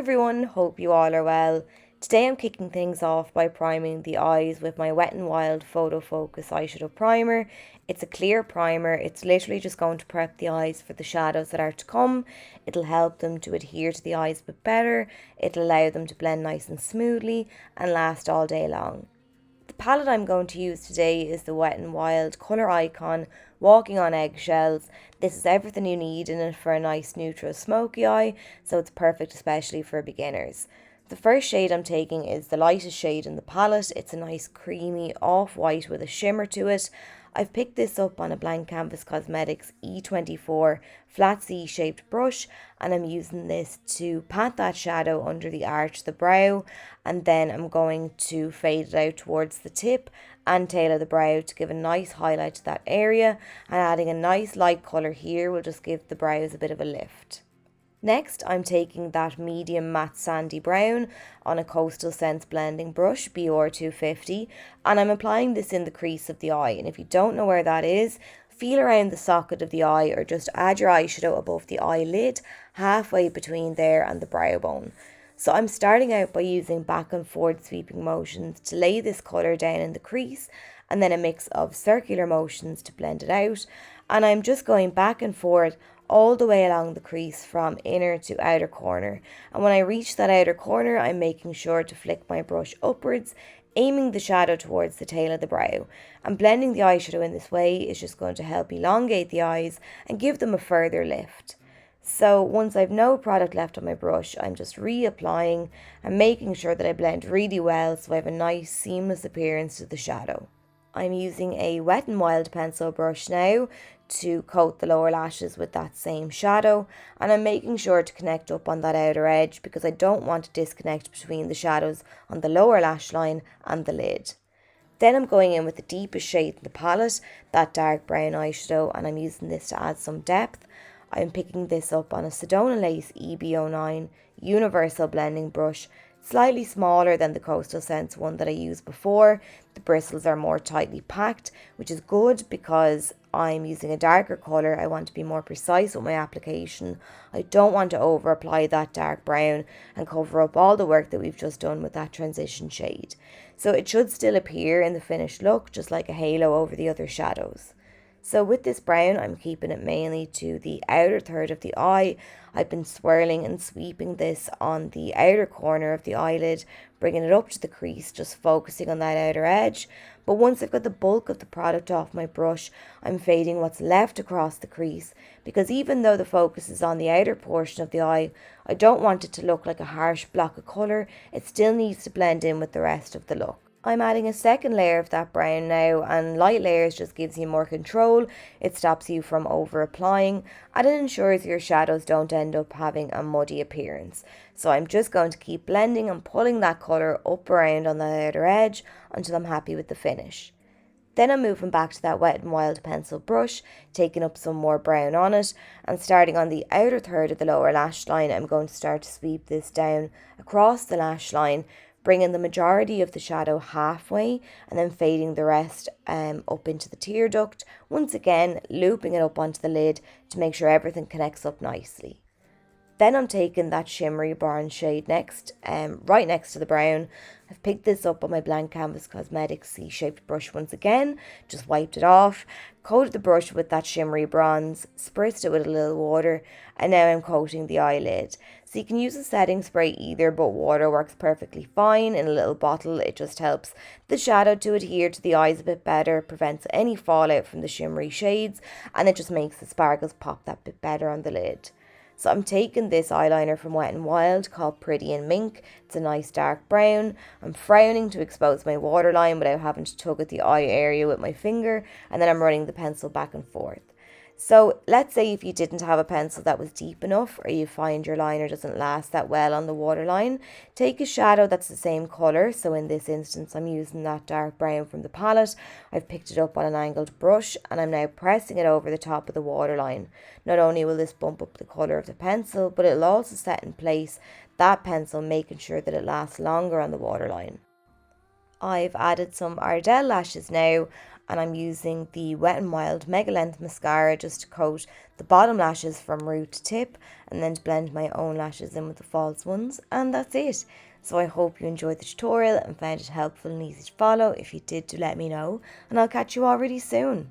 everyone, hope you all are well. Today I'm kicking things off by priming the eyes with my Wet n Wild Photo Focus eyeshadow primer. It's a clear primer, it's literally just going to prep the eyes for the shadows that are to come. It'll help them to adhere to the eyes a bit better, it'll allow them to blend nice and smoothly and last all day long. The palette I'm going to use today is the Wet n Wild Colour Icon Walking on Eggshells. This is everything you need in it for a nice neutral smoky eye, so it's perfect especially for beginners. The first shade I'm taking is the lightest shade in the palette. It's a nice creamy off-white with a shimmer to it. I've picked this up on a Blank Canvas Cosmetics E24 flat C-shaped brush, and I'm using this to pat that shadow under the arch of the brow, and then I'm going to fade it out towards the tip and tail of the brow to give a nice highlight to that area, and adding a nice light colour here will just give the brows a bit of a lift. Next, I'm taking that medium matte sandy brown on a Coastal Scents blending brush, BR250, and I'm applying this in the crease of the eye. And if you don't know where that is, feel around the socket of the eye or just add your eyeshadow above the eyelid, halfway between there and the brow bone. So I'm starting out by using back and forward sweeping motions to lay this colour down in the crease, and then a mix of circular motions to blend it out. And I'm just going back and forward all the way along the crease from inner to outer corner. And when I reach that outer corner, I'm making sure to flick my brush upwards, aiming the shadow towards the tail of the brow. And blending the eyeshadow in this way is just going to help elongate the eyes and give them a further lift. So once I've no product left on my brush, I'm just reapplying and making sure that I blend really well so I have a nice seamless appearance to the shadow. I'm using a Wet n Wild pencil brush now to coat the lower lashes with that same shadow, and I'm making sure to connect up on that outer edge because I don't want to disconnect between the shadows on the lower lash line and the lid. Then I'm going in with the deepest shade in the palette, that dark brown eyeshadow, and I'm using this to add some depth. I'm picking this up on a Sedona Lace EB09 universal blending brush, slightly smaller than the Coastal Scents one that I used before. The bristles are more tightly packed, which is good because I'm using a darker colour. I want to be more precise with my application. I don't want to over apply that dark brown and cover up all the work that we've just done with that transition shade. So it should still appear in the finished look just like a halo over the other shadows. So with this brown, I'm keeping it mainly to the outer third of the eye. I've been swirling and sweeping this on the outer corner of the eyelid, bringing it up to the crease, just focusing on that outer edge. But once I've got the bulk of the product off my brush, I'm fading what's left across the crease, because even though the focus is on the outer portion of the eye, I don't want it to look like a harsh block of colour. It still needs to blend in with the rest of the look. I'm adding a second layer of that brown now, and light layers just gives you more control. It stops you from over applying, and it ensures your shadows don't end up having a muddy appearance. So I'm just going to keep blending and pulling that colour up around on the outer edge until I'm happy with the finish. Then I'm moving back to that Wet n Wild pencil brush, taking up some more brown on it, and starting on the outer third of the lower lash line, I'm going to start to sweep this down across the lash line, bringing the majority of the shadow halfway and then fading the rest up into the tear duct, once again looping it up onto the lid to make sure everything connects up nicely. Then I'm taking that shimmery bronze shade next, right next to the brown. I've picked this up on my Blank Canvas Cosmetics C-shaped brush once again, just wiped it off, coated the brush with that shimmery bronze, spritzed it with a little water, and now I'm coating the eyelid. So you can use a setting spray either, but water works perfectly fine in a little bottle. It just helps the shadow to adhere to the eyes a bit better, prevents any fallout from the shimmery shades, and it just makes the sparkles pop that bit better on the lid. So I'm taking this eyeliner from Wet n Wild called Pretty in Mink. It's a nice dark brown. I'm frowning to expose my waterline without having to tug at the eye area with my finger, and then I'm running the pencil back and forth. So let's say if you didn't have a pencil that was deep enough, or you find your liner doesn't last that well on the waterline, take a shadow that's the same colour. So in this instance I'm using that dark brown from the palette. I've picked it up on an angled brush and I'm now pressing it over the top of the waterline. Not only will this bump up the colour of the pencil, but it'll also set in place that pencil, making sure that it lasts longer on the waterline. I've added some Ardell lashes now, and I'm using the Wet n Wild Mega Length Mascara just to coat the bottom lashes from root to tip, and then to blend my own lashes in with the false ones, and that's it. So I hope you enjoyed the tutorial and found it helpful and easy to follow. If you did, do let me know, and I'll catch you all really soon.